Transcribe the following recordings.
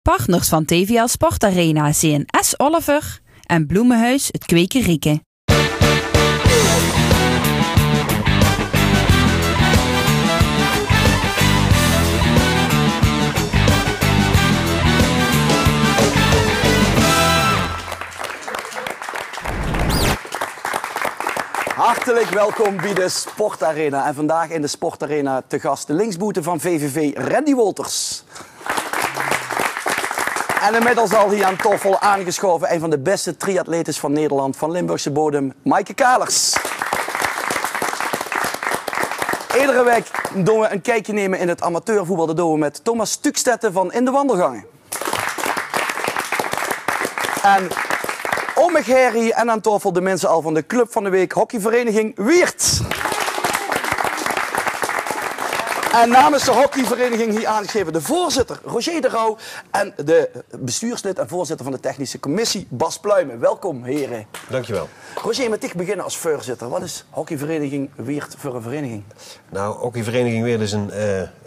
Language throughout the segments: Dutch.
Partners van TVL Sportarena zijn S. Oliver en Bloemenhuis het Kwekerieke. Hartelijk welkom bij de Sportarena. En vandaag in de Sportarena te gast de linksboete van VVV, Randy Wolters. En inmiddels al hier aan tafel aangeschoven een van de beste triatletes van Nederland, van Limburgse bodem, Maaike Kalers. Iedere week doen we een kijkje nemen in het amateurvoetbal. Dat doen we met Thomas Stukstetten van In de Wandelgangen. En om me Gerry en aan tafel de mensen al van de Club van de Week hockeyvereniging Weert. En namens de hockeyvereniging hier aangegeven de voorzitter Roger de Rauw en de bestuurslid en voorzitter van de technische commissie Bas Pluimen. Welkom heren. Dankjewel. Roger, met ik beginnen als voorzitter. Wat is hockeyvereniging Weert voor een vereniging? Nou, hockeyvereniging Weert is een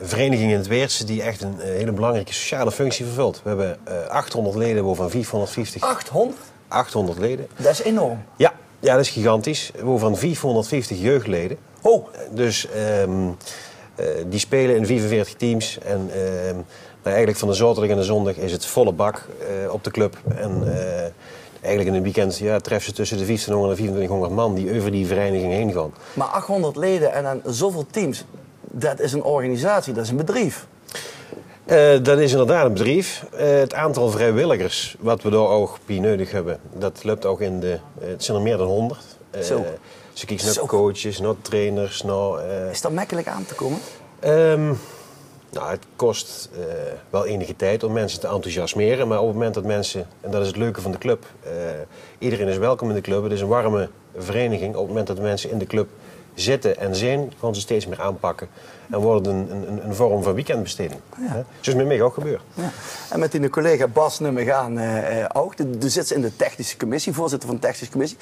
vereniging in het Weertse die echt een hele belangrijke sociale functie vervult. We hebben 800 leden, waarvan 450... 800? 800 leden. Dat is enorm. Ja, dat is gigantisch. Waarvan 450 jeugdleden. Oh. Dus die spelen in 45 teams. En eigenlijk van de zaterdag en de zondag is het volle bak op de club. En eigenlijk in een weekend treffen ze tussen de 1500 en 2400 man die over die vereniging heen gaan. Maar 800 leden en dan zoveel teams, dat is een organisatie, dat is een bedrijf. Dat is inderdaad een bedrijf. Het aantal vrijwilligers wat we daar ook bij nodig hebben, dat loopt ook in de... Het zijn er meer dan 100. Ze kijken naar coaches, naar trainers, naar... Is dat makkelijk aan te komen? Nou, het kost wel enige tijd om mensen te enthousiasmeren. Maar op het moment dat mensen, en dat is het leuke van de club, iedereen is welkom in de club. Het is een warme vereniging. Op het moment dat de mensen in de club zitten en zijn, gaan ze steeds meer aanpakken. En wordt het een vorm van weekendbesteding. Ja. Zoals met mij ook gebeurt. Ja. En met die collega Bas nummer gaan ook. De zit in de technische commissie, voorzitter van de technische commissie.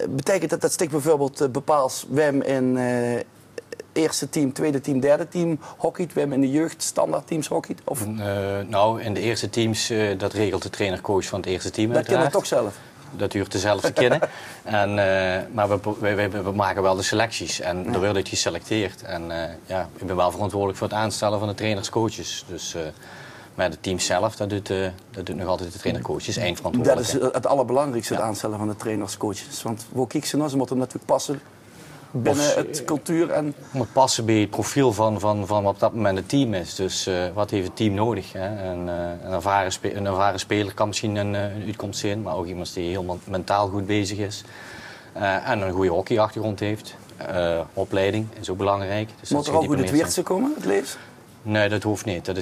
Betekent dat stuk bijvoorbeeld bepaalt wem in eerste team, tweede team, derde team hockeyt, wem in de jeugd standaardteams hockeyt? Of? Nou, in de eerste teams, dat regelt de trainer-coach van het eerste team. Dat ken je toch zelf? Dat duurt zelf te kennen. Maar we maken wel de selecties en er wordt het geselecteerd. En ik ben wel verantwoordelijk voor het aanstellen van de trainers-coaches. Dus, maar het team zelf, dat doet nog altijd de trainer-coaches, eindverantwoordelijk. Dat is het allerbelangrijkste, het aanstellen van de trainers-coaches. Want hoe kijken ze nou? Ze moeten natuurlijk passen binnen het cultuur en... Het moet passen bij het profiel van wat op dat moment het team is. Dus wat heeft het team nodig? Hè? Een ervaren speler kan misschien een uitkomst zijn, maar ook iemand die heel mentaal goed bezig is. En een goede hockeyachtergrond heeft. Opleiding is ook belangrijk. Dus moet er ook goed het Weertse komen, het lees? Nee, dat hoeft niet. Dat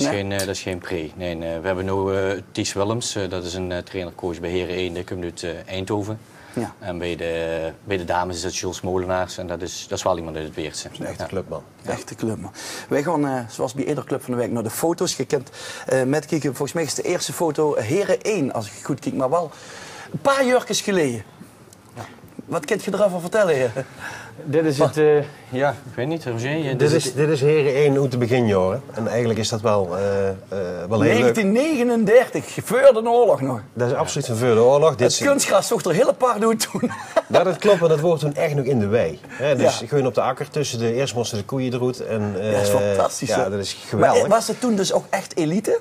is geen pre. Nee. We hebben nu Ties Willems, dat is een trainer-coach bij Heren 1, die komt uit Eindhoven. Ja. En bij de dames is het Jules Molenaars en dat is wel iemand uit het Weertse. Dat is een echte clubman. Ja. Echte clubman. Wij gaan, zoals bij ieder Club van de Week, naar de foto's. Je kent met kijken, volgens mij is de eerste foto Heren 1, als ik goed kijk, maar wel een paar jurkjes geleden. Ja. Wat kunt je erover vertellen, heer? Dit is het, ik weet niet, Roger. Dit is Heren 1 uit de beginjaren. En eigenlijk is dat wel heel 1939, voor de oorlog nog. Dat is absoluut van voor de oorlog. Het kunstgras zocht er heel paar doen toen. Ja, dat klopt, maar dat wordt toen echt nog in de wei. Dus gewoon op de akker, eerst moesten de koeien eruit. En, dat is fantastisch. Ja, dat is geweldig. Maar was het toen dus ook echt elite?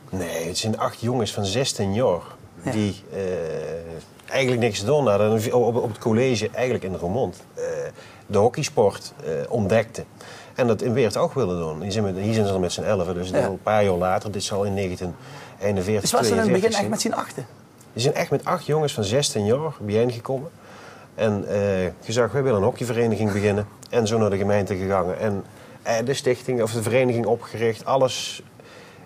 Nee, het zijn 8 jongens van 16 jaar die... eigenlijk niks gedaan hadden. Op het college, eigenlijk in Roermond, de hockeysport ontdekte. En dat in Weert ook wilden doen. Hier zijn ze al met z'n 11, dus een paar jaar later. Dit zal in 1941, dus was ze in het begin echt met z'n 8? Die zijn echt met 8 jongens van 16 jaar bijeengekomen. En gezegd, wij willen een hockeyvereniging beginnen. En zo naar de gemeente gegaan. En de stichting, of de vereniging opgericht. Alles...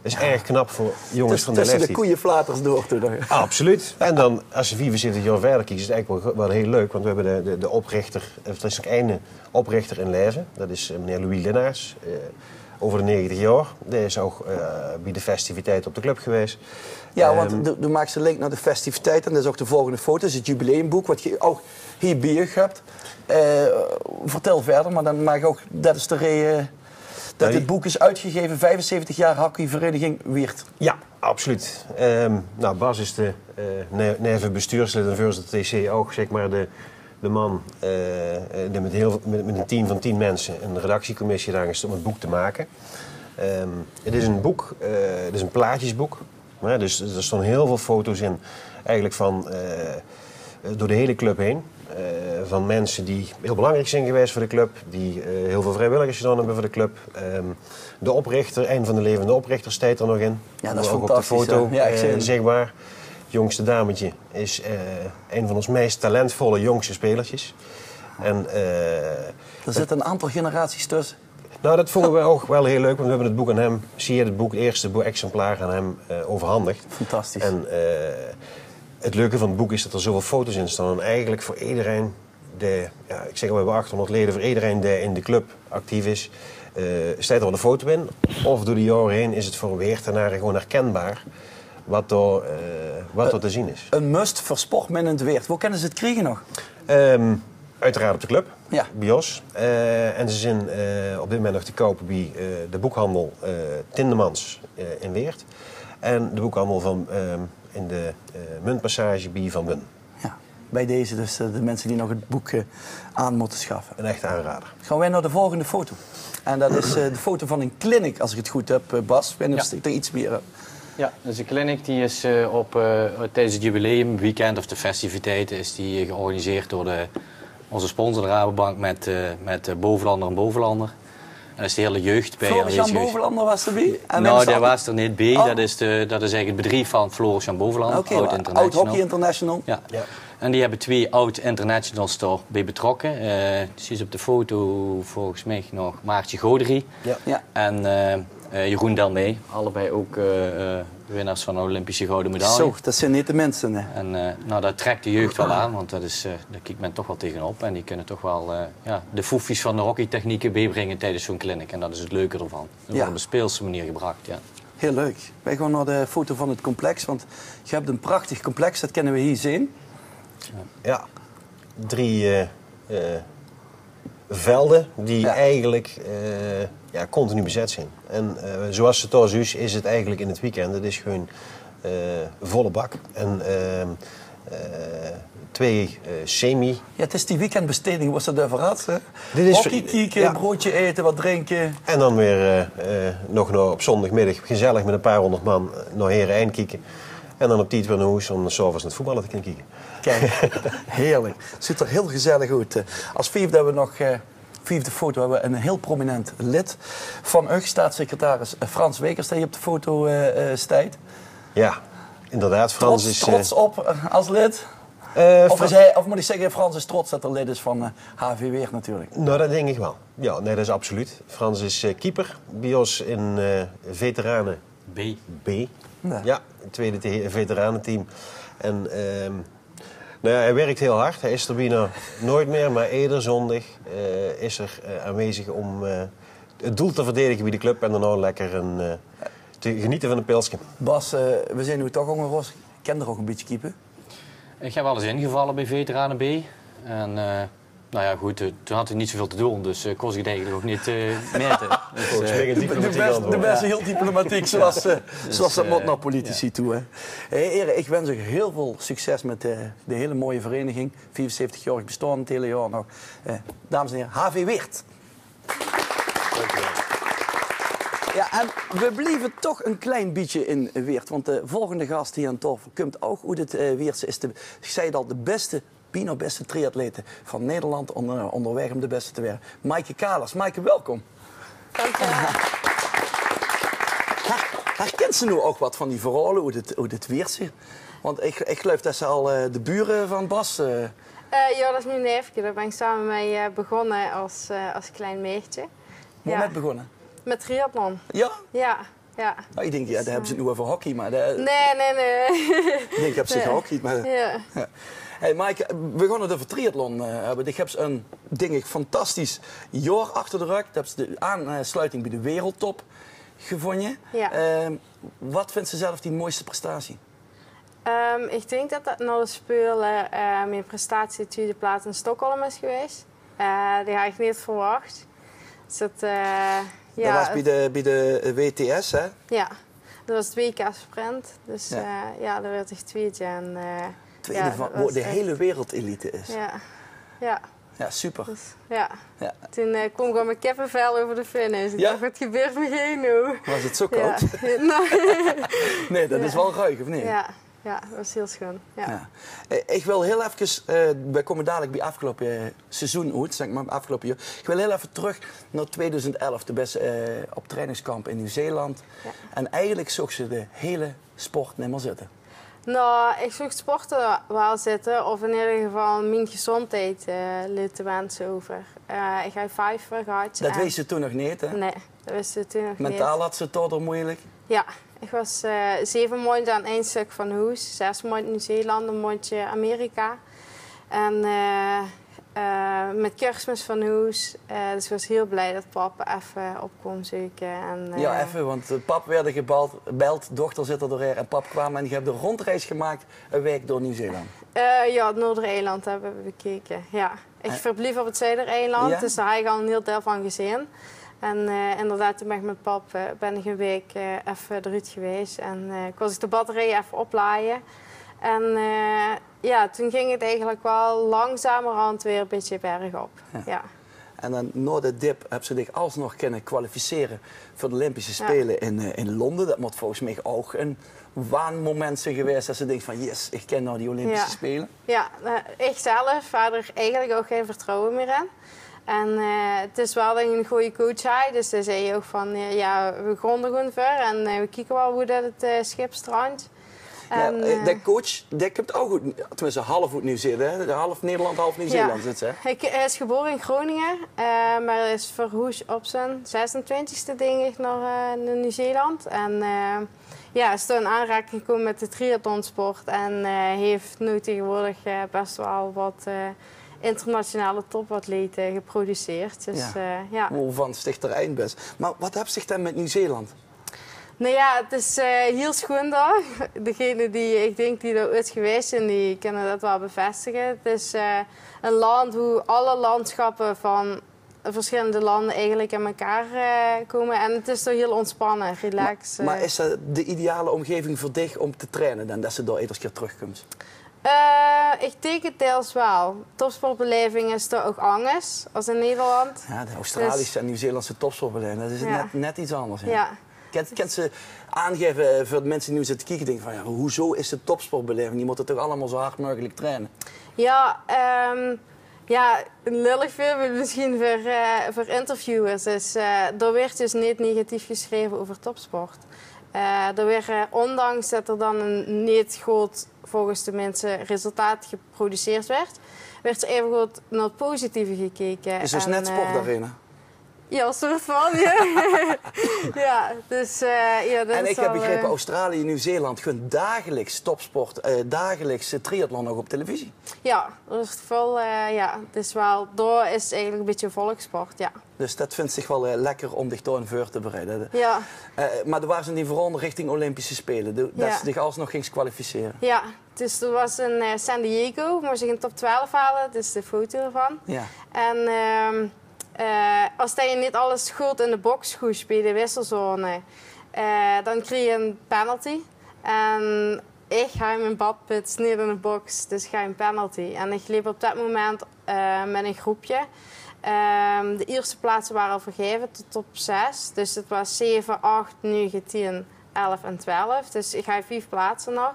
Dat is erg knap voor jongens van de leeftijd. Tussen de koeienflaters door toen. Absoluut. En dan, als je 74 jaar verder kijkt, is het eigenlijk wel heel leuk. Want we hebben de oprichter, er is nog één oprichter in leven. Dat is meneer Louis Linnaars. Over de 90 jaar. Die is ook bij de festiviteit op de club geweest. Ja, want je maakt een link naar de festiviteit. En dat is ook de volgende foto. Dat is het jubileumboek, wat je ook hier bij je hebt. Vertel verder, maar dan maak ik ook... Dat is de dat dit boek is uitgegeven, 75 jaar hockeyvereniging Weert. Ja, absoluut. Nou, Bas is de neven bestuurslid en voorzitter TC ook, zeg maar, de man die met een team van 10 mensen een redactiecommissie daar is om het boek te maken. Het is een boek, het is een plaatjesboek. Dus er staan heel veel foto's in, eigenlijk van door de hele club heen. Van mensen die heel belangrijk zijn geweest voor de club, die heel veel vrijwilligers gedaan hebben voor de club. De oprichter, een van de levende oprichters, staat er nog in. Ja, dat is ook fantastisch. op de foto Ja, zichtbaar. Het jongste dametje is een van ons meest talentvolle jongste spelertjes. En, er zitten een aantal generaties tussen. Nou, dat vonden we ook wel heel leuk, want we hebben het boek aan hem, zie je het boek, het eerste exemplaar aan hem overhandigd. Fantastisch. En het leuke van het boek is dat er zoveel foto's in staan. En eigenlijk voor iedereen, we hebben 800 leden, voor iedereen die in de club actief is, staat er wel een foto in. Of door de jaren heen is het voor een Weertenaren gewoon herkenbaar wat er te zien is. Een must voor sportmen in het Weert. Hoe kunnen ze het krijgen nog? Uiteraard op de club, Ja. bij ons. En ze zijn op dit moment nog te kopen bij de boekhandel Tindemans in Weert. En de boekhandel van, in de Muntpassage bij Van Bun. Ja. Bij deze dus de mensen die nog het boek aan moeten schaffen. Een echte aanrader. Gaan wij naar de volgende foto. En dat is de foto van een clinic, als ik het goed heb, Bas. Ik weet niet of ik er iets meer heb. Ja, dus de clinic die is tijdens het jubileum, weekend of de festiviteiten, is die georganiseerd door onze sponsor, de Rabobank, met Bovenlander en Bovenlander. En dat is de hele jeugd bij. Floris-Jan Bovenlander was erbij? Nou, daar was er niet bij. Oh. Dat is eigenlijk het bedrijf van Floris-Jan Bovenlander, Okay, Oud International. Oud Hockey International. Ja. Ja. En die hebben 2 Oud Internationals bij betrokken. Zie je op de foto volgens mij nog Maartje Goderie. Ja. Ja. En Jeroen Delmee, allebei ook winnaars van de Olympische gouden medaille. Zo, dat zijn niet de mensen. Hè. En dat trekt de jeugd wel aan, want daar kijkt men toch wel tegenop. En die kunnen toch wel de foefjes van de hockeytechnieken bijbrengen tijdens zo'n clinic. En dat is het leuke ervan. Dat wordt op een speelse manier gebracht. Ja. Heel leuk. Wij gaan naar de foto van het complex, want je hebt een prachtig complex, dat kunnen we hier zien. Ja, 3 velden die eigenlijk continu bezet zijn. En zoals het thuis is het eigenlijk in het weekend. Het is gewoon volle bak. En 2 semi. Ja, het is die weekendbesteding, was dat de verhaal? Hockey kijken, broodje eten, wat drinken. En dan weer nog op zondagmiddag gezellig met een paar 100 man naar Heren Eind kijken. En dan op tijd weer naar huis om 's avonds naar het voetballen te kunnen kijken. Kijk, heerlijk. Het ziet er heel gezellig uit. Als vijfde hebben we nog, vijfde foto, hebben we een heel prominent lid van UG, staatssecretaris Frans Wekers, die op de foto staat. Ja, inderdaad. Frans is trots op als lid? Of moet ik zeggen, Frans is trots dat er lid is van HV Weert natuurlijk? Nou, dat denk ik wel. Ja, nee, dat is absoluut. Frans is keeper bij ons in veteranen B. Ja, het tweede veteranenteam. En hij werkt heel hard. Hij is er bijna nooit meer, maar ieder zondag is er aanwezig om het doel te verdedigen bij de club en daarna lekker te genieten van een pilsje. Bas, we zijn nu toch ongeveer. Ik ken er ook een beetje keeper. Ik heb wel eens ingevallen bij veteranen B. En nou ja, goed, toen had ik niet zoveel te doen, dus kon ik het eigenlijk ook niet meten. De beste heel diplomatiek, zoals dat moet naar politici toe. Hè. Hey, heren, ik wens u heel veel succes met de hele mooie vereniging. 74-jarig bestaan, het hele jaar nog. Dames en heren, HV Weert. Ja, en we blijven toch een klein beetje in Weert. Want de volgende gast hier aan tafel komt ook hoe het Weertse is. Ik zei het al, de beste triatleten van Nederland onderweg om de beste te worden. Maaike Kalers. Maaike, welkom. Dank je wel. Herkent ze nu ook wat van die verhalen, hoe het Weertse? Want ik geloof dat ze al de buren van Bas... Ja, dat is mijn neefje. Daar ben ik samen mee begonnen als klein meisje. Hoe net begonnen? Met triathlon. Ja? Ja. Nou, ik denk, daar hebben ze het nu over hockey, maar... Nee. Ik denk, ik heb zich gehockeyd, maar... Ja. Hey Maaike, we gaan het over triathlon hebben. Ik heb een, denk ik, fantastisch jaar achter de rug. Ik heb de aansluiting bij de wereldtop gevonden. Ja. Wat vindt ze zelf die mooiste prestatie? Ik denk dat dat na de Spelen mijn prestatie tweede plaats in Stockholm is geweest. Die had ik niet verwacht. Dus Dat was bij de WTS, hè? Ja, dat was het WK Sprint. Dus daar werd ik tweede. En, tweede van de hele wereldelite is. Ja, super. Dus, toen kwam ik al mijn kippenvel over de finish. Ik dacht, wat gebeurt me geen nu? Was het zo koud? Nee, dat is wel ruig, of niet? Ja, dat was heel schoon. Ja. Ik wil heel even, we komen dadelijk bij afgelopen seizoen uit, zeg maar, afgelopen jaar. Ik wil heel even terug naar 2011, de beste op trainingskamp in Nieuw-Zeeland. Ja. En eigenlijk zocht ze de hele sport niet meer zitten. Nou, ik zocht sporten wel zitten, of in ieder geval mijn gezondheid liet de mensen over. Ik heb 5 gehad. Dat wist ze toen nog niet, hè? Nee, dat wist ze toen nog niet. Mentaal had ze het toch moeilijk? Ja, ik was 7 maanden aan één stuk van huis, 6 maanden Nieuw-Zeeland, een maandje Amerika. En met kerstmis van huis. Dus ik was heel blij dat papa even op kon zoeken. En, ja, even, want pap werd gebeld, dochter zit er doorheen en pap kwam en je hebt de rondreis gemaakt een week door Nieuw-Zeeland. Ja, het Noordereiland hebben we bekeken. Ja. Ik verblief op het Zuidereiland, dus daar heb ik al een heel deel van gezien. En inderdaad, toen ben ik met pap ben ik een week even eruit geweest. En ik was de batterij even oplaaien. En toen ging het eigenlijk wel langzamerhand weer een beetje bergop. Ja. En dan na de dip heb ze zich alsnog kunnen kwalificeren voor de Olympische Spelen in Londen. Dat moet volgens mij ook een waanmoment zijn geweest dat ze denkt van yes, ik ken nou die Olympische Spelen. Ja, ik zelf had er eigenlijk ook geen vertrouwen meer in. En het is wel dat je een goede coach hebt, dus dan zei je ook van we gronden gewoon ver en we kijken wel hoe dat het schip strandt. Ja, de coach, die komt ook goed, tenminste half uit Nieuw-Zeeland, half Nederland, half Nieuw-Zeeland zit ze. Hij is geboren in Groningen, maar hij is verhuisd op zijn 26e denk ik naar Nieuw-Zeeland. En is toen in aanraking gekomen met de triathlonsport en heeft nu tegenwoordig best wel wat internationale topatleten geproduceerd. Dus, Van Stichter Eindbest. Maar wat heb zich dan met Nieuw-Zeeland? Nou ja, het is heel schoon daar. Degene die ik denk die er ooit geweest zijn, die kunnen dat wel bevestigen. Het is een land hoe alle landschappen van verschillende landen eigenlijk in elkaar komen. En het is toch heel ontspannen, relaxed. Maar is dat de ideale omgeving voor dich om te trainen dan, dat ze daar iedere keer terugkomt? Ik denk het deels wel. Topsportbeleving is er ook anders als in Nederland. Ja, de Australische en Nieuw-Zeelandse topsportbeleving, dat is net iets anders. Ja. Kent ze aangeven voor de mensen die nu zitten kijken, denken van hoezo is het topsportbeleving? Die moeten toch allemaal zo hard mogelijk trainen? Ja, lullig veel misschien voor interviewers. Dus, er werd dus niet negatief geschreven over topsport. Er werd, ondanks dat er dan een niet goed, volgens de mensen, resultaat geproduceerd werd er even goed naar het positieve gekeken. Is dus net sportarena? Ja, soort van. Ja, dus dat en ik heb begrepen, Australië en Nieuw-Zeeland gewoon dagelijks topsport, dagelijks triathlon nog op televisie. Ja, dat is vol, het is wel, daar is eigenlijk een beetje volkssport, ja. Dus dat vindt zich wel lekker om zich door een vuur te bereiden. Ja. Maar er waren ze die vooral richting Olympische Spelen, dat ze zich alsnog ging kwalificeren. Ja, dus er was in San Diego, moest ik in top 12 halen, dit is de foto ervan. Ja. En als je niet alles goed in de box goed bij de wisselzone, dan krijg je een penalty. En ik ga in mijn badpits niet in de box, dus ga een penalty. En ik liep op dat moment met een groepje. De eerste plaatsen waren al vergeven tot top 6. Dus het was 7, 8, 9, 10, 11 en 12. Dus ik ga 4 plaatsen nog.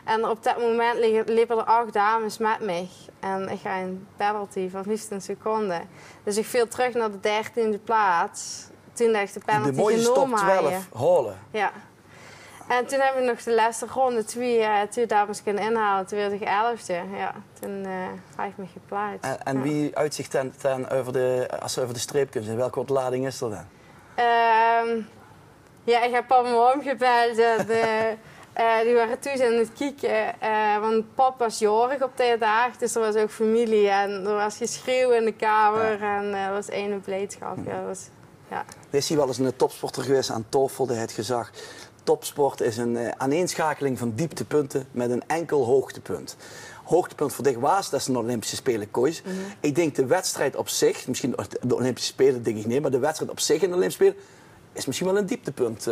En op dat moment liepen er 8 dames met mij. En ik ga een penalty van 15 seconden. Dus ik viel terug naar de 13e plaats. Toen dacht ik de penalty genomen. De mooie top 12 halen. Ja. En toen hebben we nog de laatste ronde 2 dames kunnen inhalen. Toen werd ik 11e. Ja, toen heb ik me geplaatst. En wie uitzicht dan als ze over de streep kunnen zijn? Welke ontlading is er dan? Ik heb papa en mam gebeld. Die waren toen aan het kijken, want pap was jarig op die dag, dus er was ook familie en er was geschreeuw in de kamer en er was een blijdschap. Is hij wel eens een topsporter geweest aan tafel, die het gezag? topsport is een aaneenschakeling van dieptepunten met een enkel hoogtepunt. Hoogtepunt voor Dick-Waas, dat is een Olympische Spelen Kois. Ik denk de wedstrijd op zich, misschien de Olympische Spelen denk ik niet, maar de wedstrijd op zich in de Olympische Spelen is misschien wel een dieptepunt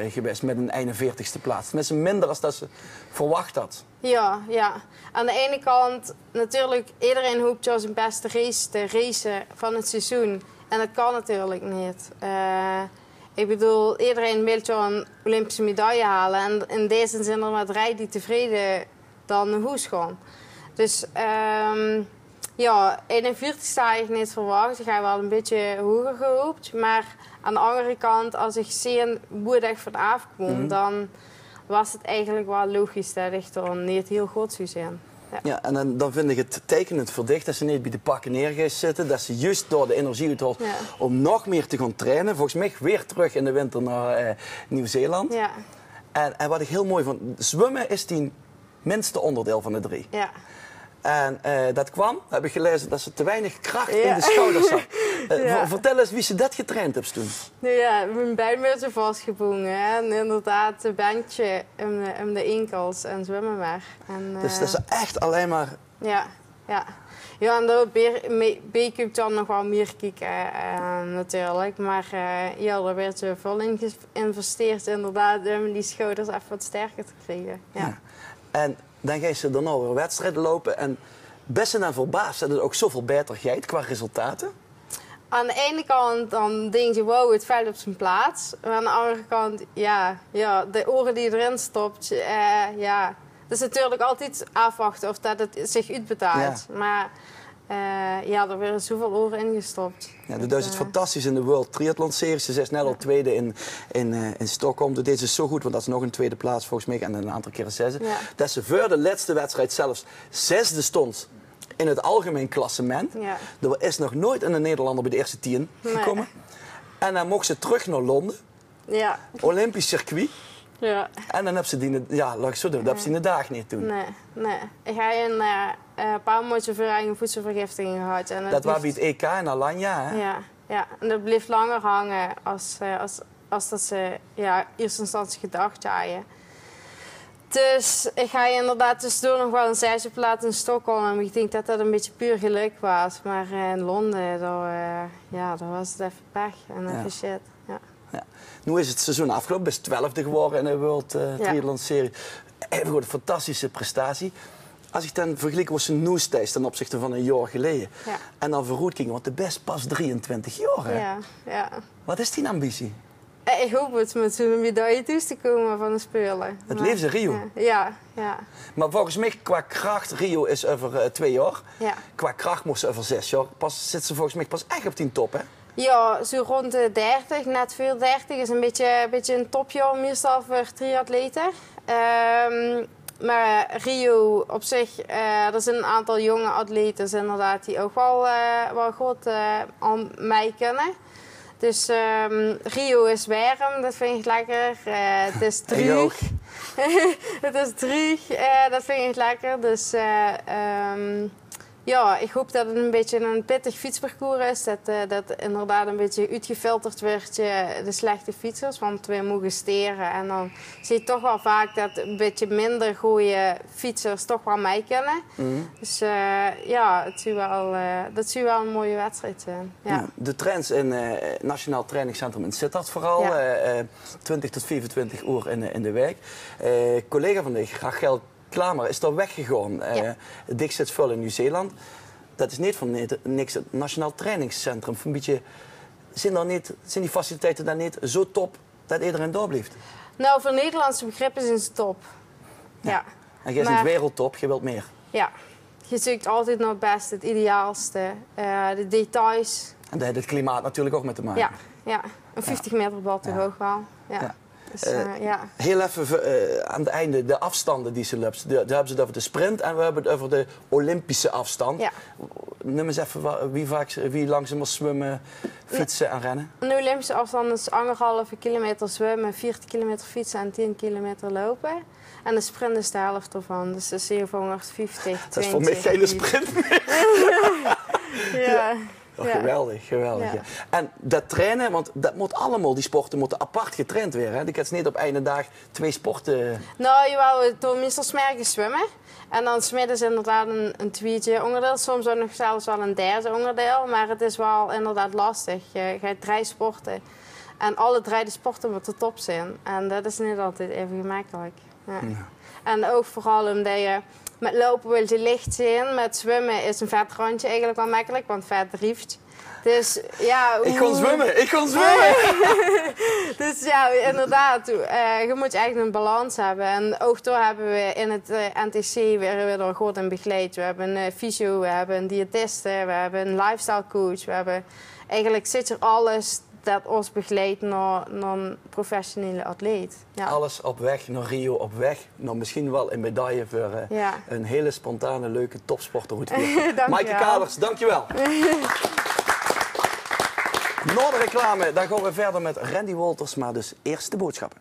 geweest met een 41ste plaats. Tenminste minder dan dat ze verwacht had. Ja, ja. Aan de ene kant natuurlijk, iedereen hoopt jou zijn beste race te racen van het seizoen. En dat kan natuurlijk niet. Ik bedoel, iedereen wil jou een Olympische medaille halen. En in deze zin er maar 3 die tevreden dan naar huis gaan. Dus ja, 41 sta ik niet verwacht. Ik ga wel een beetje hoger gehoopt. Maar aan de andere kant, als ik zie hoe ik vanaf kom, dan was het eigenlijk wel logisch dat ik er niet heel goed zou zijn. Ja. Ja, en dan vind ik het tekenend voor Dick dat ze niet bij de pakken neer gaan zitten. Dat ze juist door de energie uithaalt om nog meer te gaan trainen. Volgens mij weer terug in de winter naar Nieuw-Zeeland. Ja. En wat ik heel mooi vond, zwemmen is die minste onderdeel van de 3. Ja. En dat kwam, heb ik gelezen, dat ze te weinig kracht in de schouders had. Vertel eens wie ze dat getraind hebt toen. Nou ja, mijn bijnbeelden vastgebonden. Hè? En inderdaad, een bandje om de enkels en zwemmen maar. En, dus dat is echt alleen maar... Ja, ja. Ja, en daar ben ik dan nog wel meer kijken natuurlijk. Maar ja, daar werd ze vol in geïnvesteerd inderdaad om die schouders even wat sterker te krijgen. Ja. En dan ga je ze dan weer wedstrijden lopen en best en verbaasd dat het ook zoveel beter gaat qua resultaten. Aan de ene kant dan denk je, wow, het valt op zijn plaats. Maar aan de andere kant, ja de oren die je erin stopt, ja. Het is natuurlijk altijd afwachten of dat het zich uitbetaalt. Ja. Maar ja, er werden zoveel oren ingestopt. Ja, dat is het fantastisch in de World Triathlon Series. Ze is net al tweede in Stockholm. Dat deed ze zo goed, want dat is nog een tweede plaats volgens mij. En een aantal keren 6. Ja. Dat ze voor de laatste wedstrijd zelfs 6e stond in het algemeen klassement. Ja. Er is nog nooit een Nederlander bij de eerste 10 gekomen. Nee. En dan mocht ze terug naar Londen. Ja. Olympisch circuit. Ja. En dan heb ze die, ja, laat ik zo doen, dat heb ze die de dag niet toen. Nee. Ik heb een paar mooie voor eigen voedselvergiftiging gehad. En dat was bij het EK in Alanya, hè? Ja. En dat bleef langer hangen als dat ze in eerste instantie gedacht hadden. Dus ik ga inderdaad tussendoor nog wel een 6e plaats in Stockholm. En ik denk dat dat een beetje puur geluk was. Maar in Londen, daar was het even pech en even shit. Ja. Nu is het seizoen afgelopen, is 12e geworden in de World Triathlon Serie. Even een fantastische prestatie. Als ik dan vergelijk was zijn nieuwstijds ten opzichte van een jaar geleden. Ja. En dan vooruit ging, want de best pas 23 jaar. Hè? Ja. Wat is die ambitie? Ik hoop het met zo'n medaille toe te komen van de Spelen. Het liefst in Rio. Ja. Maar volgens mij qua kracht, Rio is over 2 jaar. Ja. Qua kracht moest ze over 6 jaar. Pas zit ze volgens mij pas echt op die top, hè? Ja, zo rond de 30, net veel 30 is een beetje een topjaar meestal voor triatleten. Maar Rio op zich, er zijn een aantal jonge atleten inderdaad die ook wel goed aan mij kunnen. Dus Rio is warm, dat vind ik lekker. Het is droog. Het is droog, dat vind ik lekker. Dus ja, ik hoop dat het een beetje een pittig fietsparcours is. Dat inderdaad een beetje uitgefilterd wordt, de slechte fietsers. Want we mogen steren. En dan zie je toch wel vaak dat een beetje minder goede fietsers toch wel mee kunnen. Dus ja, dat zou wel een mooie wedstrijd zijn. Ja. De trains in het Nationaal Trainingscentrum in Sittard vooral. 20 tot 25 uur in de week. Collega van de Rachel Klamer is daar weggegaan. Dick zit veel in Nieuw-Zeeland. Dat is niet van niks het Nationaal Trainingscentrum. Een beetje, zijn die faciliteiten daar niet zo top dat iedereen doorblijft? Nou, voor Nederlandse begrippen zijn ze top. Ja. En jij bent wereldtop, je wilt meer. Ja, je zoekt altijd naar het beste, het ideaalste, de details. En daar heeft het klimaat natuurlijk ook mee te maken. Ja. Een 50 meter bal te hoog wel. Ja. Dus, heel even aan het einde, de afstanden die ze loopt. Daar hebben ze het over de sprint en we hebben het over de Olympische afstand. Ja. Noem eens even wie langzaam moet zwemmen, fietsen en rennen. Een Olympische afstand is 1,5 kilometer zwemmen, 40 kilometer fietsen en 10 kilometer lopen. En de sprint is de helft ervan, dus dat is 750, 20. Dat is voor mij geen sprint meer. Ja. Oh, Ja. geweldig, geweldig. Ja. Ja. En dat trainen, want dat moet allemaal, die sporten moeten apart getraind worden. Hè? Die kan niet op één dag 2 sporten. Nou, je wou meestal smergens zwemmen. En dan smiddags inderdaad een tweede onderdeel. Soms ook nog zelfs wel een derde onderdeel. Maar het is wel inderdaad lastig. Je gaat 3 sporten. En alle 3 de sporten moeten top zijn. En dat is niet altijd even gemakkelijk. Ja. Ja. En ook vooral omdat je met lopen wil je licht zijn. Met zwemmen is een vetrandje eigenlijk wel makkelijk, want vet drieft. Dus ja... Ik kon zwemmen, ik kon zwemmen! Dus ja, inderdaad. Je moet echt een balans hebben. En ook door hebben we in het NTC weer er goed in begeleid. We hebben een fysio, we hebben een diëtiste, we hebben een lifestyle coach. We hebben... Eigenlijk zit er alles dat ons begeleidt naar een professionele atleet. Ja. Alles op weg naar Rio, op weg naar misschien wel een medaille voor Ja. een hele spontane, leuke topsportroute. Dank je Maaike wel. Kalers, dankjewel. Na de reclame, dan gaan we verder met Randy Wolters, maar dus eerst de boodschappen.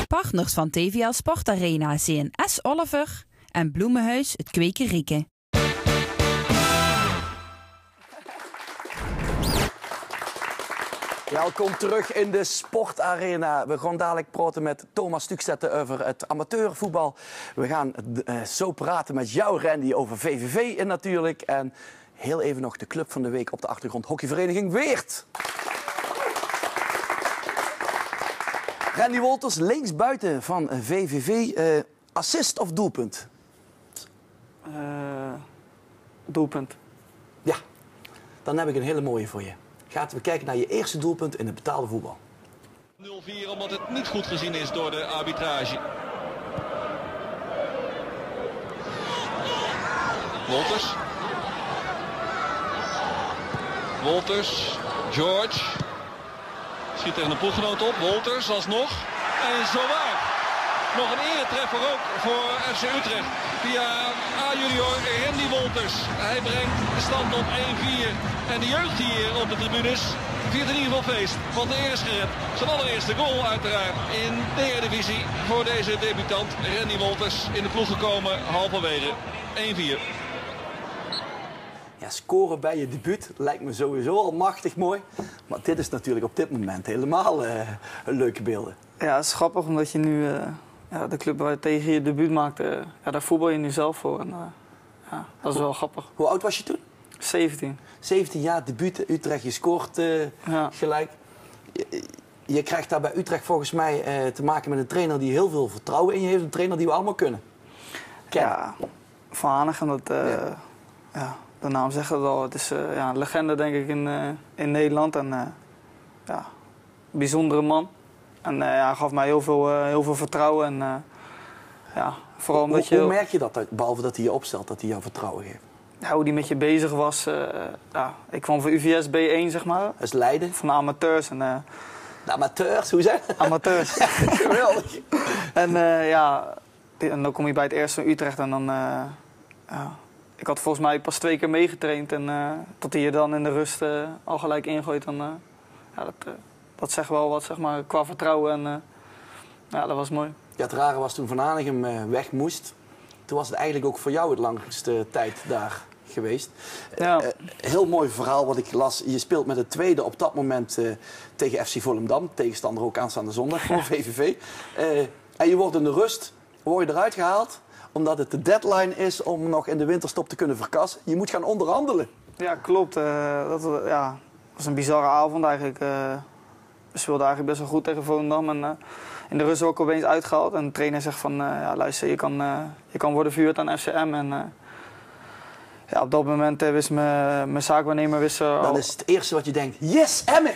Partners van TVL Sportarena zijn S. Oliver en Bloemenhuis het Kwekerieke. Welkom terug in de Sportarena. We gaan dadelijk praten met Thomas Stukstetten over het amateurvoetbal. We gaan zo praten met jou, Randy, over VVV en natuurlijk. En heel even nog de club van de week op de achtergrond, hockeyvereniging Weert. Randy Wolters, linksbuiten van VVV. Assist of doelpunt? Doelpunt. Ja, dan heb ik een hele mooie voor je. Gaan we kijken naar je eerste doelpunt in het betaalde voetbal. 0-4 omdat het niet goed gezien is door de arbitrage. Wolters. Wolters. George. Schiet tegen een ploeggenoot op. Wolters alsnog. En zowaar. Nog een eretreffer ook voor FC Utrecht. Via A-junior Randy Wolters. Hij brengt de stand op 1-4. En de jeugd hier op de tribunes viert in ieder geval feest. Want de eer is gered. Zijn allereerste goal uiteraard in de Eredivisie voor deze debutant Randy Wolters. In de ploeg gekomen halverwege 1-4. Ja, scoren bij je debuut lijkt me sowieso al machtig mooi. Maar dit is natuurlijk op dit moment helemaal leuke beelden. Ja, het is grappig omdat je nu de club waar je tegen je debuut maakte, daar voetbal je nu zelf voor. En, ja, dat is wel grappig. Hoe oud was je toen? 17. 17 jaar, debuut Utrecht, je scoort gelijk. Je krijgt daar bij Utrecht volgens mij te maken met een trainer die heel veel vertrouwen in je heeft. Een trainer die we allemaal kunnen. Ja, Van Hanegem, dat, de naam zegt het al. Het is een legende denk ik in Nederland. En een bijzondere man. En hij gaf mij heel veel vertrouwen. En, vooral omdat Hoe merk je dat, behalve dat hij je opstelt, dat hij jou vertrouwen geeft? Ja, hoe die met je bezig was. Ik kwam voor UVS B1, zeg maar. Dat is Leiden. Van de amateurs. En, de amateurs, hoe zijn dat? Amateurs. Geweldig. En dan kom je bij het eerste van Utrecht en dan... ik had volgens mij pas 2 keer meegetraind en tot hij je dan in de rust al gelijk ingooit. Dan, dat zegt wel wat, zeg maar, qua vertrouwen. En dat was mooi. Ja, het rare was toen Van Hanegem weg moest. Toen was het eigenlijk ook voor jou het langste tijd daar geweest. Ja. Heel mooi verhaal wat ik las. Je speelt met het tweede op dat moment tegen FC Volendam. Tegenstander ook aanstaande zondag voor VVV. En je wordt in de rust word je eruit gehaald. Omdat het de deadline is om nog in de winterstop te kunnen verkassen. Je moet gaan onderhandelen. Ja, klopt. Dat was een bizarre avond eigenlijk. We speelden eigenlijk best wel goed tegen Volendam. En in de rust ook opeens uitgehaald. En de trainer zegt van, luister, je kan worden verhuurd aan FCM. En op dat moment wist mijn zaakwaarnemer... Dan is het eerste wat je denkt, yes, Emmen!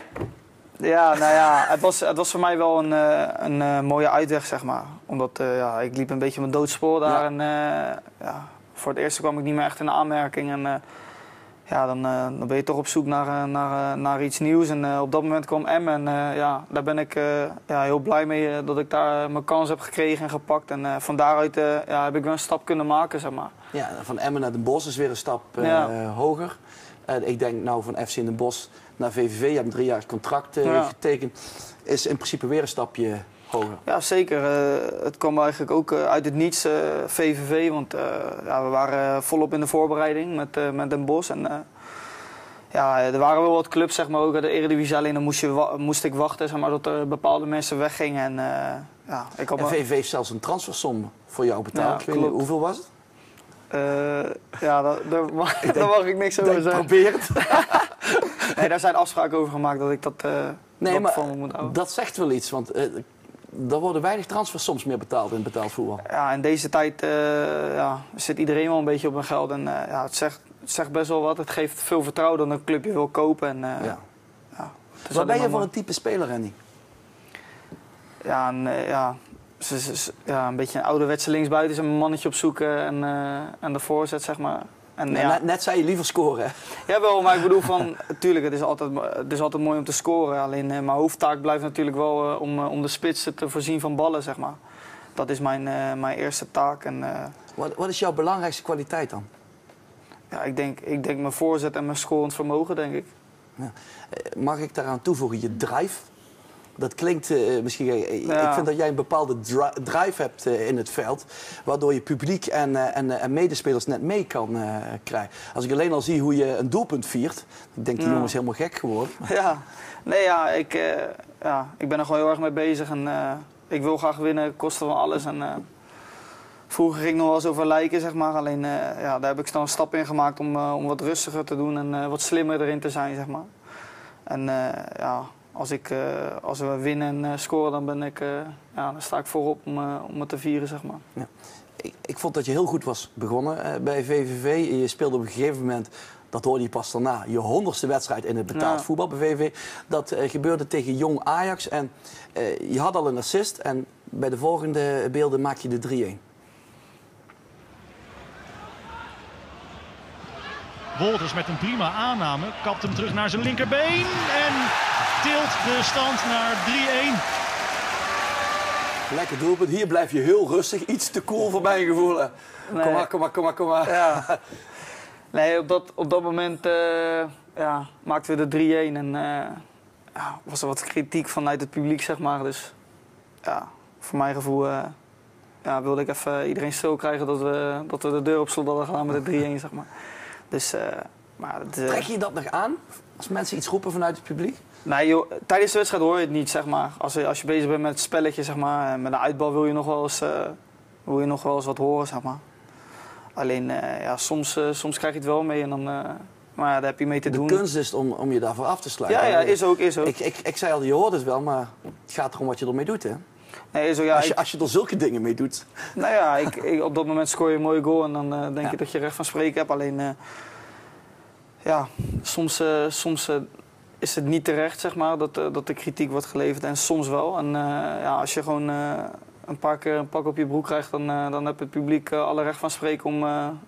Ja, het was voor mij wel een mooie uitweg, zeg maar. Omdat ik liep een beetje mijn doodspoor daar. Ja. En voor het eerst kwam ik niet meer echt in de aanmerking. En dan ben je toch op zoek naar iets nieuws. En op dat moment kwam Emmen. En daar ben ik heel blij mee dat ik daar mijn kans heb gekregen en gepakt. En van daaruit heb ik wel een stap kunnen maken, zeg maar. Ja, van Emmen naar Den Bosch is weer een stap hoger. Ik denk nou van FC Den Bosch naar VVV. Je hebt een 3-jarig contract getekend. Is in principe weer een stapje hoger. Ja, zeker. Het kwam eigenlijk ook uit het niets, VVV. Want we waren volop in de voorbereiding met Den Bosch. En ja, er waren wel wat clubs, zeg maar, ook uit de Eredivisie. Alleen dan moest ik wachten, zeg maar, tot er bepaalde mensen weggingen. En VVV heeft zelfs een transfersom voor jou betaald. Ja, hoeveel was het? Daar mag ik niks over zeggen. Probeer het. Nee, daar zijn afspraken over gemaakt dat ik dat van me moet houden. Dat zegt wel iets, want er worden weinig transfersoms meer betaald in betaald voetbal. Ja, in deze tijd zit iedereen wel een beetje op hun geld. En het zegt best wel wat. Het geeft veel vertrouwen dat een club je wil kopen. En, Wat ben je voor een type speler, Randy? Een beetje een ouderwetse linksbuiten. Een mannetje opzoeken en de voorzet, zeg maar. En, net zei je liever scoren, hè? Jawel, maar ik bedoel van... Tuurlijk, het is altijd mooi om te scoren. Alleen mijn hoofdtaak blijft natuurlijk wel om de spitsen te voorzien van ballen, zeg maar. Dat is mijn eerste taak. En, Wat is jouw belangrijkste kwaliteit dan? Ja, ik denk mijn voorzet en mijn scorend vermogen, denk ik. Ja. Mag ik daaraan toevoegen je drive? Dat klinkt misschien... Ik vind dat jij een bepaalde drive hebt in het veld, waardoor je publiek en medespelers net mee kan krijgen. Als ik alleen al zie hoe je een doelpunt viert, dan denk die jongens helemaal gek geworden. Ik ben er gewoon heel erg mee bezig en ik wil graag winnen, kosten van alles. En, vroeger ging ik nog wel eens over lijken, zeg maar. Alleen daar heb ik snel een stap in gemaakt om wat rustiger te doen en wat slimmer erin te zijn, zeg maar. En als we winnen en scoren, dan sta ik voorop om het te vieren, zeg maar. Ja. Ik vond dat je heel goed was begonnen bij VVV. Je speelde op een gegeven moment, dat hoorde je pas daarna, je 100ste wedstrijd in het betaald voetbal bij VVV. Dat gebeurde tegen Jong Ajax en je had al een assist en bij de volgende beelden maak je de 3-1. Wolters met een prima aanname, kapt hem terug naar zijn linkerbeen en tilt de stand naar 3-1. Lekker doelpunt. Hier blijf je heel rustig. Iets te cool voor mijn gevoel. Nee. Kom maar. Ja. Nee, op dat moment maakten we de 3-1 en was er wat kritiek vanuit het publiek, zeg maar. Dus voor mijn gevoel wilde ik even iedereen stil krijgen dat we de deur op slot hadden gedaan met de 3-1, zeg maar. Dus, trek je dat nog aan als mensen iets roepen vanuit het publiek? Nee, joh, tijdens de wedstrijd hoor je het niet, zeg maar. Als je bezig bent met het spelletje, zeg maar, met een uitbal wil je nog wel eens wat horen, zeg maar. Alleen, soms krijg je het wel mee en dan... maar daar heb je mee te doen. De kunst is om je daarvoor af te sluiten. Ja, is ook. Ik zei al, je hoort het wel, maar het gaat erom wat je ermee doet, hè? Nee, is ook, als je er zulke dingen mee doet. Nou ja, op dat moment scoor je een mooie goal en dan denk je dat je recht van spreken hebt. Alleen, soms is het niet terecht, zeg maar, dat de kritiek wordt geleverd en soms wel. En als je gewoon een paar keer een pak op je broek krijgt, dan heb het publiek alle recht van spreken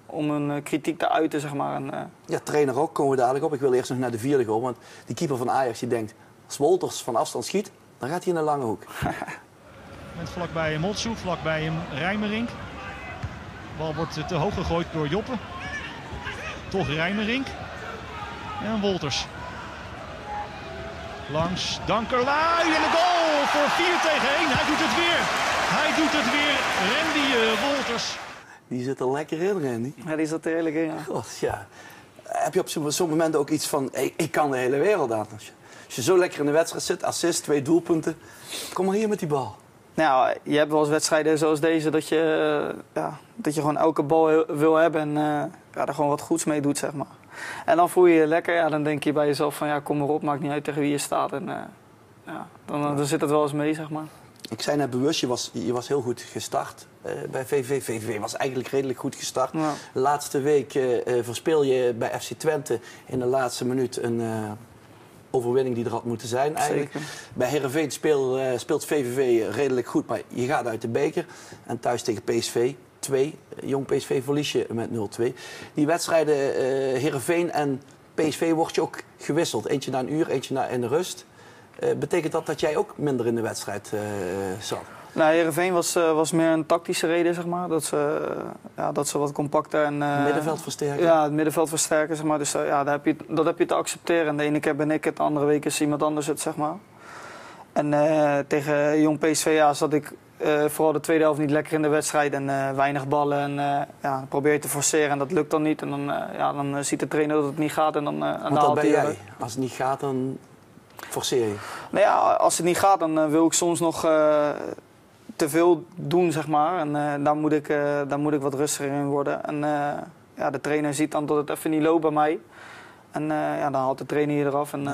om een kritiek te uiten, zeg maar. En, trainer ook, komen we dadelijk op. Ik wil eerst nog naar de 4e goal, want die keeper van Ajax die denkt, als Wolters van afstand schiet, dan gaat hij in een lange hoek. Met vlakbij Motsu, vlakbij Rijmerink. De bal wordt te hoog gegooid door Joppe. Toch Rijmerink. En Wolters. Langs Dankerlaai en de goal voor 4-1. Hij doet het weer. Randy Wolters. Die zit er lekker in, Randy. Ja, die zat er heerlijk in, ja. God, ja. Heb je op zo'n moment ook iets van, ik kan de hele wereld aan. Als je zo lekker in de wedstrijd zit, assist, 2 doelpunten. Kom maar hier met die bal. Nou, je hebt wel eens wedstrijden zoals deze dat je gewoon elke bal wil hebben en er gewoon wat goeds mee doet, zeg maar. En dan voel je je lekker, dan denk je bij jezelf van kom maar op, maakt niet uit tegen wie je staat. En dan zit het wel eens mee, zeg maar. Ik zei net bewust, je was heel goed gestart bij VVV. VVV was eigenlijk redelijk goed gestart. Ja. De laatste week verspeel je bij FC Twente in de laatste minuut een overwinning die er had moeten zijn eigenlijk. Zeker. Bij Heerenveen speelt VVV redelijk goed, maar je gaat uit de beker. En thuis tegen PSV 2. Jong PSV verlies je met 0-2. Die wedstrijden Heerenveen en PSV wordt je ook gewisseld. Eentje na een uur, eentje in de rust. Betekent dat jij ook minder in de wedstrijd zat? Nou, Heerenveen was meer een tactische reden, zeg maar. Dat ze wat compacter en... middenveld versterken? Ja, het middenveld versterken, zeg maar. Dus dat heb je te accepteren. En de ene keer ben ik het, de andere week is iemand anders het, zeg maar. En tegen Jong PSV zat ik vooral de tweede helft niet lekker in de wedstrijd. En weinig ballen. En probeer je te forceren en dat lukt dan niet. En dan ziet de trainer dat het niet gaat. En dan dat ben jij. Als het niet gaat, dan forceer je. Nou ja, als het niet gaat, dan wil ik soms nog te veel doen, zeg maar. En daar moet ik wat rustiger in worden. En de trainer ziet dan dat het even niet loopt bij mij. En dan haalt de trainer je eraf. En,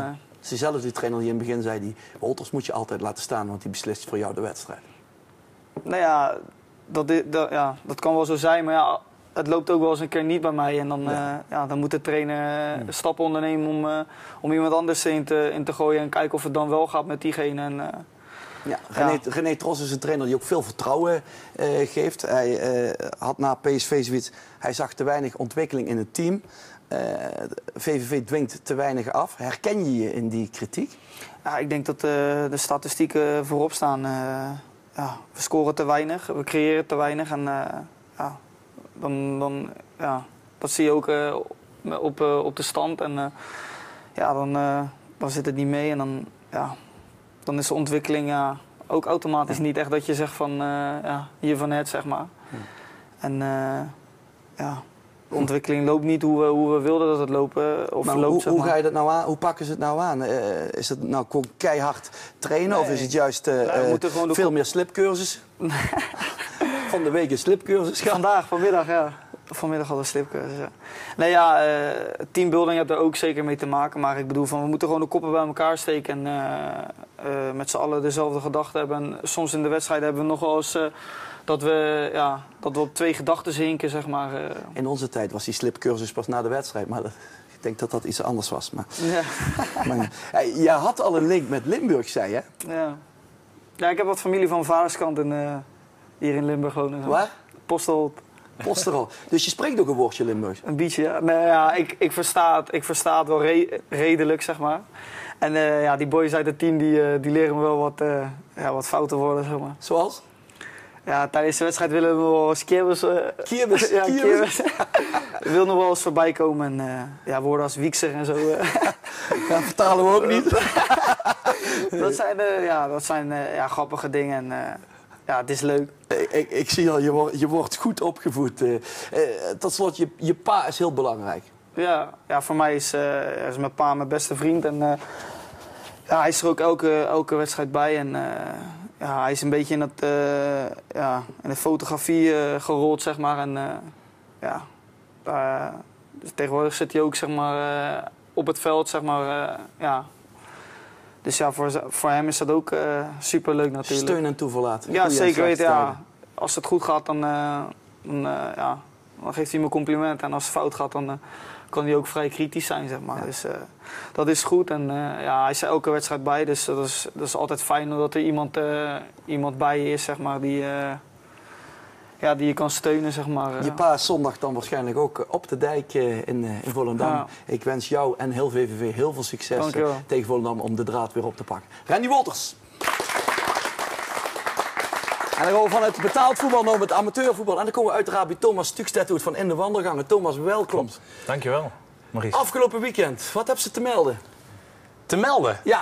Het is diezelfde trainer die in het begin zei, die Wolters moet je altijd laten staan, want die beslist voor jou de wedstrijd. Nou ja, dat kan wel zo zijn, maar ja, het loopt ook wel eens een keer niet bij mij. En dan moet de trainer stappen ondernemen om iemand anders in te gooien en kijken of het dan wel gaat met diegene. En, René Tros is een trainer die ook veel vertrouwen geeft. Hij had na PSV zoiets, hij zag te weinig ontwikkeling in het team. VVV dwingt te weinig af. Herken je je in die kritiek? Ja, ik denk dat de statistieken voorop staan. We scoren te weinig, we creëren te weinig. En dat zie je ook op de stand. En dan zit het niet mee. En dan is de ontwikkeling ook automatisch niet echt dat je zegt van hier van het, zeg maar. En de ontwikkeling loopt niet hoe we wilden dat het lopen. Of loopt, hoe ga je dat nou aan? Hoe pakken ze het nou aan? Is het nou gewoon keihard trainen of is het juist veel meer slipcursus? Van de week een slipcursus gaan? Vanmiddag, ja. Vanmiddag al een slipcursus, ja. Nee, ja, teambuilding heeft er ook zeker mee te maken. Maar ik bedoel, we moeten gewoon de koppen bij elkaar steken. En met z'n allen dezelfde gedachten hebben. En soms in de wedstrijd hebben we nog wel eens dat we op twee gedachten zinken, zeg maar. In onze tijd was die slipcursus pas na de wedstrijd. Maar ik denk dat dat iets anders was. Maar, je had al een link met Limburg, zei je? Ja, ik heb wat familie van vaderskant hier in Limburg wonen. Waar? Posterholt. Posterholt. Dus je spreekt ook een woordje Limburgs? Een beetje, ja. Nee, ja, ik versta het wel redelijk, zeg maar. En die boys uit het team die leren me wel wat fouten worden, zeg maar. Zoals? Ja, tijdens de wedstrijd willen we wel eens keerbus. Keerbus? Ja, keerbus. We willen nog wel eens voorbij komen. En woorden als wiekser en zo. Vertalen we ook niet. dat zijn grappige dingen. En het is leuk. Ik zie al, je wordt goed opgevoed. Tot slot, je pa is heel belangrijk. Ja, voor mij is mijn pa mijn beste vriend. En hij is er ook elke wedstrijd bij. En hij is een beetje in de fotografie gerold, zeg maar. En dus tegenwoordig zit hij ook, zeg maar, op het veld, zeg maar. Dus ja, voor hem is dat ook superleuk natuurlijk. Steun en toeverlaat. Ja, zeker weten. Ja. Als het goed gaat, dan geeft hij me compliment. En als het fout gaat, dan kan hij ook vrij kritisch zijn, zeg maar. Ja. Dus dat is goed. En hij is er elke wedstrijd bij. Dus dat is altijd fijn omdat er iemand bij je is, zeg maar, die je kan steunen, zeg maar. Je pa is zondag dan waarschijnlijk ook op de dijk in Volendam. Ja. Ik wens jou en heel VVV heel veel succes tegen Volendam om de draad weer op te pakken. Randy Wolters. En dan gaan we van het betaald voetbal naar het amateurvoetbal. En dan komen we uiteraard bij Thomas Stukstedt van In de Wandelgangen. Thomas, welkom. Klopt. Dankjewel, Maurice. Afgelopen weekend, wat heb ze te melden? Te melden? Ja.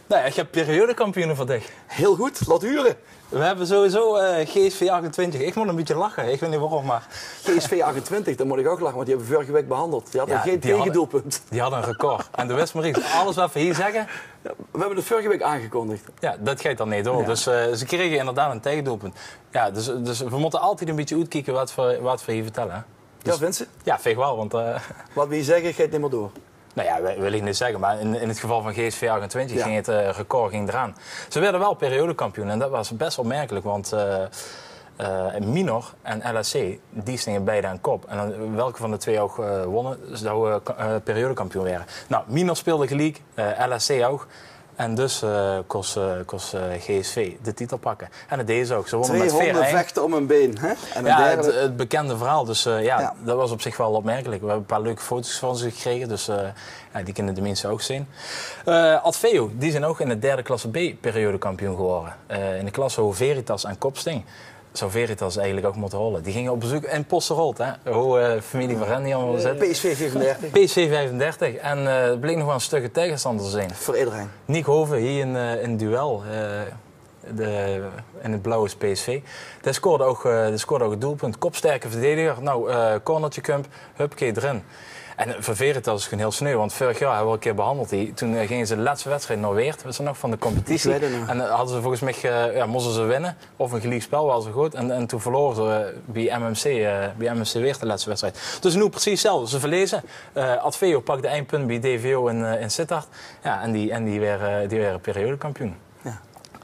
Nou, ik heb periodekampioenen voor dich. Heel goed, laat huren. We hebben sowieso GSV 28. Ik moet een beetje lachen, ik weet niet waarom, maar... GSV 28, daar moet ik ook lachen, want die hebben we vorige week behandeld. Die hadden geen tegendoelpunt. Die hadden een record. En de West Maurice, alles wat we hier zeggen... Ja, we hebben het vorige week aangekondigd. Ja, dat gaat dan niet door. Ja. Dus ze kregen inderdaad een tegendoelpunt. Ja, dus we moeten altijd een beetje uitkijken wat we hier vertellen. Hè? Dus, ja, Vincent? Ja, vind ik wel, want... Wat wil je zeggen, gaat niet meer door? Nou ja, wil ik niet zeggen, maar in het geval van GSV 28 ging het record eraan. Ze werden wel periodekampioen en dat was best opmerkelijk, want Minor en LSC, die stingen beide aan kop. En welke van de twee ook wonnen, zouden periodekampioen werden. Nou, Minor speelde gelijk, LSC ook. En dus kost GSV de titel pakken. En dat deden ze ook. Ze wonnen met 200 vechten om een been. Hè? En een het bekende verhaal. Dus dat was op zich wel opmerkelijk. We hebben een paar leuke foto's van ze gekregen. Dus die kunnen de mensen ook zien. Adveo, die zijn ook in de derde klasse B periodekampioen geworden. In de klasse Veritas en Kopsting. zou Veritas eigenlijk ook moeten rollen. Die gingen op bezoek in Posserold, hè? Hoe familie van Randy allemaal zit. PSV 35. PSV 35. En het bleek nog wel een stukje tegenstander te zijn. Voor iedereen. Nick Hoven hier in duel. In het blauwe PSV. Die scoorde ook het doelpunt. Kopsterke verdediger. Nou, cornertje kump, hupke erin. En voor Veritas is het gewoon heel sneu, want vorig jaar hebben we al een keer behandeld. Toen gingen ze de laatste wedstrijd naar Weert, was er nog van de competitie. En hadden ze volgens mij, moesten ze winnen, of een gelijk spel was ze goed. En toen verloren ze bij MMC Weert de laatste wedstrijd. Dus nu precies hetzelfde. Ze verlezen. Adveo pakt de eindpunt bij DVO in Sittard. Ja, en die werden periodekampioen. Ja.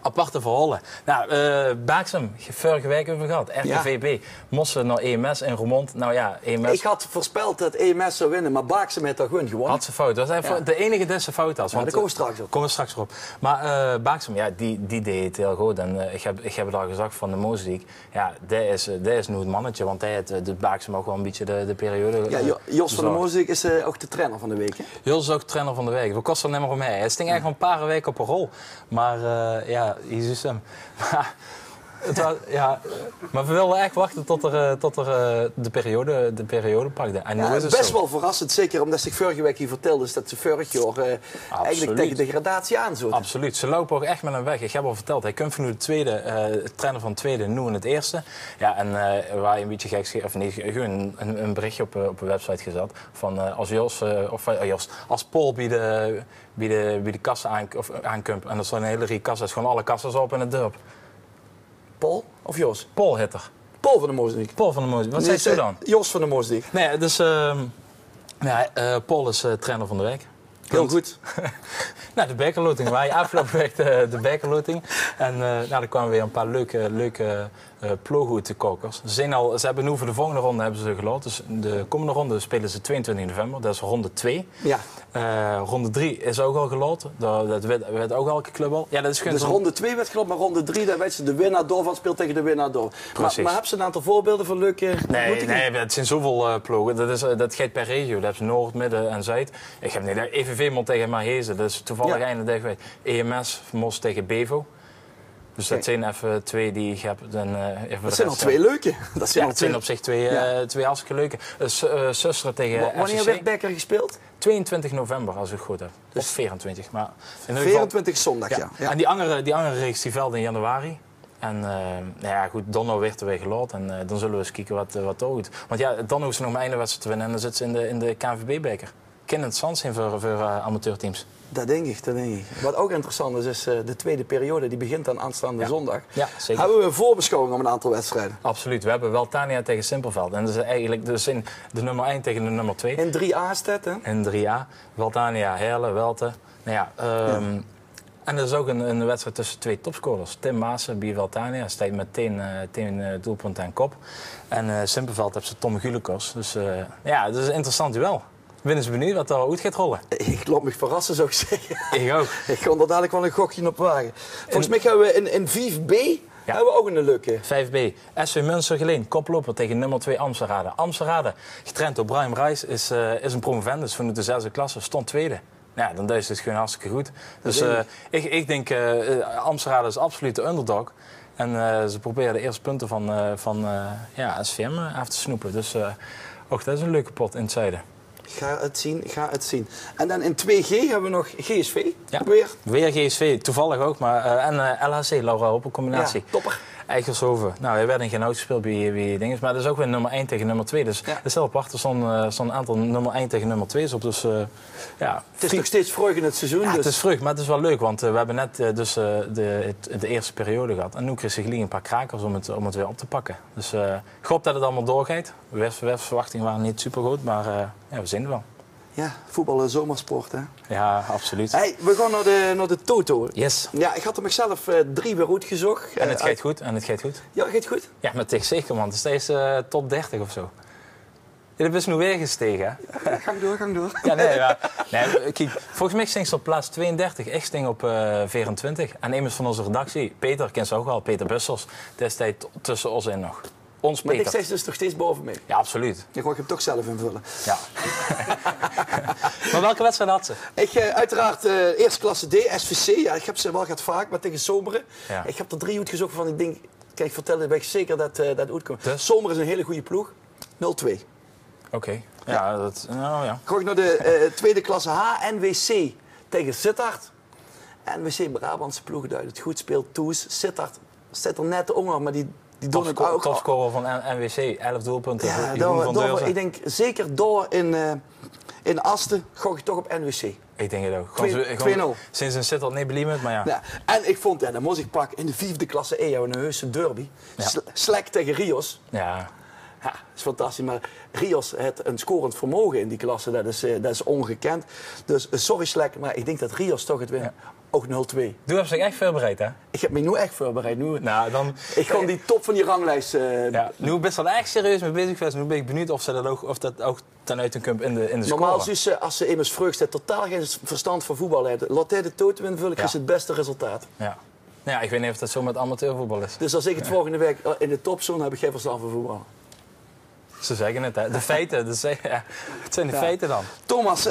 Aparte verhalen. Nou, Baaksem, vorige week over gehad. RTVB moesten naar EMS in Roermond. Nou ja, EMS... Ik had voorspeld dat EMS zou winnen, maar Baaksem heeft daar gewoon gewonnen. Had ze fout. Dat was de enige die ze fout had. Ja, daar komen we straks op. Maar Baaksem, ja, die deed het heel goed. En ik heb het al gezegd van de Moosdiek. Ja, dat is nu het mannetje, want hij doet Baaksem ook wel een beetje de periode. Ja, Jos van de Moosdiek is ook de trainer van de week. Hè? Jos is ook de trainer van de week. We kosten er niet meer om mee. Hij sting eigenlijk al een paar weken op een rol. Maar ja, Jezus hem. Maar we wilden echt wachten tot er de periode pakte. En ja, het is best wel verrassend, zeker omdat zich vorige week hier vertelde dat ze vorig jaar eigenlijk tegen degradatie aanzoten. Absoluut, ze lopen ook echt met hem weg. Ik heb al verteld, hij komt van nu de tweede, trainer van het tweede, nu in het eerste. Ja, en waar je een beetje gek of niet, gewoon een berichtje op een website gezet van als Paul bij de kassa aankomt en er staan een hele rie kassa's, gewoon alle kassa's op in het dorp. Paul of Jos? Paul Hitter. Paul van de Moosdiek. Paul van de Moosdiek. Wat zei je dan? Jos van de Moosdiek. Nee, dus Paul is trainer van de week. Heel goed. Nou, de bekerloting. Waar je afgelopen week de bekerloting. En er kwamen weer een paar leuke ploeghoedkokers. Ze hebben nu voor de volgende ronde hebben ze geloot. Dus de komende ronde spelen ze 22 november. Dat is ronde 2. Ja. Ronde 3 is ook al geloot. Dat weet ook elke club al. Ja, dat is dus ronde 2 werd geloot, maar ronde 3 daar weet ze de winnaar door van speelt tegen de winnaar door. Maar hebben ze een aantal voorbeelden van leuke... Nee, het zijn zoveel ploegen. Dat gaat per regio. Dat hebben ze Noord, Midden en Zuid. Ik heb niet EVV moet tegen Mahezen. Dat is toevallig einde dag geweest. EMS Mos tegen Bevo. Dus dat zijn even twee die ik heb. Dat zijn al twee leuke. Dat zijn op zich twee hartstikke leuke. Zuster tegen Wanneer werd Becker gespeeld? 22 november, als ik het goed heb. Dus of 24. Maar in 24 zondag, ja. En die andere reeks die veld in januari. En goed, Donno werd er weer geloot. En dan zullen we eens kijken wat er goed. Want ja, Donno is nog maar één wedstrijd te winnen. En dan zit ze in de KNVB-beker. Kan het zand zijn voor amateurteams. Dat denk ik. Wat ook interessant is de tweede periode. Die begint dan aanstaande zondag. Ja, zeker. Hebben we een voorbeschouwing op een aantal wedstrijden? Absoluut. We hebben Weltania tegen Simpelveld. En dat is eigenlijk in de nummer 1 tegen de nummer 2. In 3A staat, hè? In 3A. Weltania, Herle, Welte. Nou ja, en er is ook een wedstrijd tussen twee topscorers. Tim Maassen bij Weltania staat met 10 doelpunten aan kop. En Simpelveld heeft ze Tom Gulekos. Dus dat is een interessant duel. Ben eens benieuwd wat er uit gaat rollen. Ik laat me verrassen, zou ik zeggen. Ik ook. Ik kon er dadelijk wel een gokje op wagen. Volgens mij gaan we in 5B hebben we ook een leuke. 5B. SW Münstergeleen, koploper tegen nummer 2 Amstelrade. Amstelrade, getraind door Brian Reis, is een promovendus van de 6e klasse, stond tweede. Ja, dan is het gewoon hartstikke goed. Dus ik denk, Amstelrade is absoluut de underdog. En ze proberen de eerste punten van SVM af te snoepen. Dus ook dat is een leuke pot in het zuiden. Ga het zien. En dan in 2G hebben we nog GSV. Ja, weer GSV, toevallig ook. Maar, en LHC, Laura Hoop, een combinatie. Ja, topper. Eigershoven. Nou, hij werd in geen gespeeld bij dingen. Maar dat is ook weer nummer 1 tegen nummer 2. Dus dat is heel apart. Er stond een aantal nummer 1 tegen nummer 2's op. Dus, het is nog steeds vroeg in het seizoen. Ja, dus. Het is vroeg, maar het is wel leuk. Want we hebben net de eerste periode gehad. En nu kreeg ze gelijk een paar krakers om het weer op te pakken. Dus ik hoop dat het allemaal doorgaat. De verwachtingen waren niet super goed. Maar we zien het wel. Ja, voetbal en zomersport, hè? Ja, absoluut. Hey, we gaan naar de Toto. Yes. Ja, ik had er mezelf 3 weer uitgezocht. En het gaat goed? Ja, gaat goed? Ja, maar tegen zeker, man. Het is steeds top 30 of zo. Ja, dat is nu weer gestegen, hè? Ja, gang door. Ja, kijk, volgens mij sting ze op plaats 32. Ik sting op 24. En iemand van onze redactie, Peter, kent ze ook wel, Peter Bussels, destijds tussen ons in nog. Maar ik zeg dus nog steeds boven mij. Ja, absoluut. Dan ga ik hem toch zelf invullen. Ja. Maar welke wedstrijd had ze? Ik uiteraard eerste klasse D, SVC. Ja, ik heb ze wel gehad vaak, maar tegen Zomeren. Ja. Ik heb er 3 uitgezocht van ik denk Kijk, vertel je, ben ik zeker dat dat uitkomt. Dus? Zomer is een hele goede ploeg. 0-2. Oké. Ja, dat... Nou ja. Ga ik naar de tweede klasse H, NWC tegen Sittard. NWC Brabantse ploeg duidt het goed, speelt Toes. Sittard zit er net onder, maar die doen het ook. Topscorer van NWC, 11 doelpunten. Ja, ik denk zeker door in Asten gok ik toch op NWC. Ik denk het ook. 2-0. Sinds een Sittard niet beliemend, maar ja. Ja. En ik vond, dat moest ik pakken, in de 4e klasse E, een heuse derby. Ja. Slek tegen Rios. Ja. Ja, dat is fantastisch. Maar Rios heeft een scorend vermogen in die klasse. Dat is ongekend. Dus sorry Slek, maar ik denk dat Rios toch het wint. Ja. Ook 0-2. Du hebt zich echt voorbereid, hè? Ik heb me nu echt voorbereid. Nou, dan... Ik ga die top van die ranglijst... Ja, nu best wel echt serieus mee bezig geweest. Nu ben ik benieuwd of dat ook ten uit komt in de score. Normaal is als ze immers vreugd totaal geen verstand van voetbal heeft. Laat hij de totem invullen, is het beste resultaat. Ja. Ja, ik weet niet of dat zo met amateurvoetbal is. Dus als ik het volgende week in de topzone heb ik geen verstand van voetbal. Ze zeggen het, hè. De feiten. Het zijn de feiten dan. Thomas,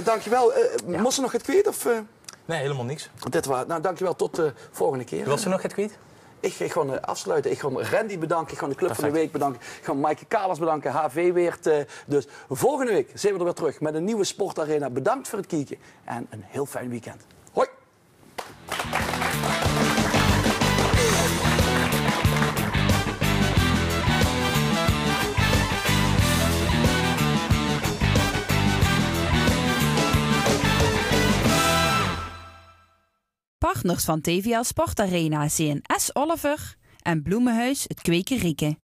dankjewel. Moest er nog het kwijt? Of, Nee, helemaal niks. Dit was, nou, dankjewel. Tot de volgende keer. Was er nog het kwijt? Ik ga gewoon afsluiten. Ik ga Randy bedanken. Ik ga de Club van de Week bedanken. Ik ga Maaike Kalers bedanken. HV Weert. Dus volgende week zijn we er weer terug met een nieuwe Sportarena. Bedankt voor het kijken. En een heel fijn weekend. Hoi! Partners van TVL Sportarena zijn S. Oliver en Bloemenhuis het Kwekerieke.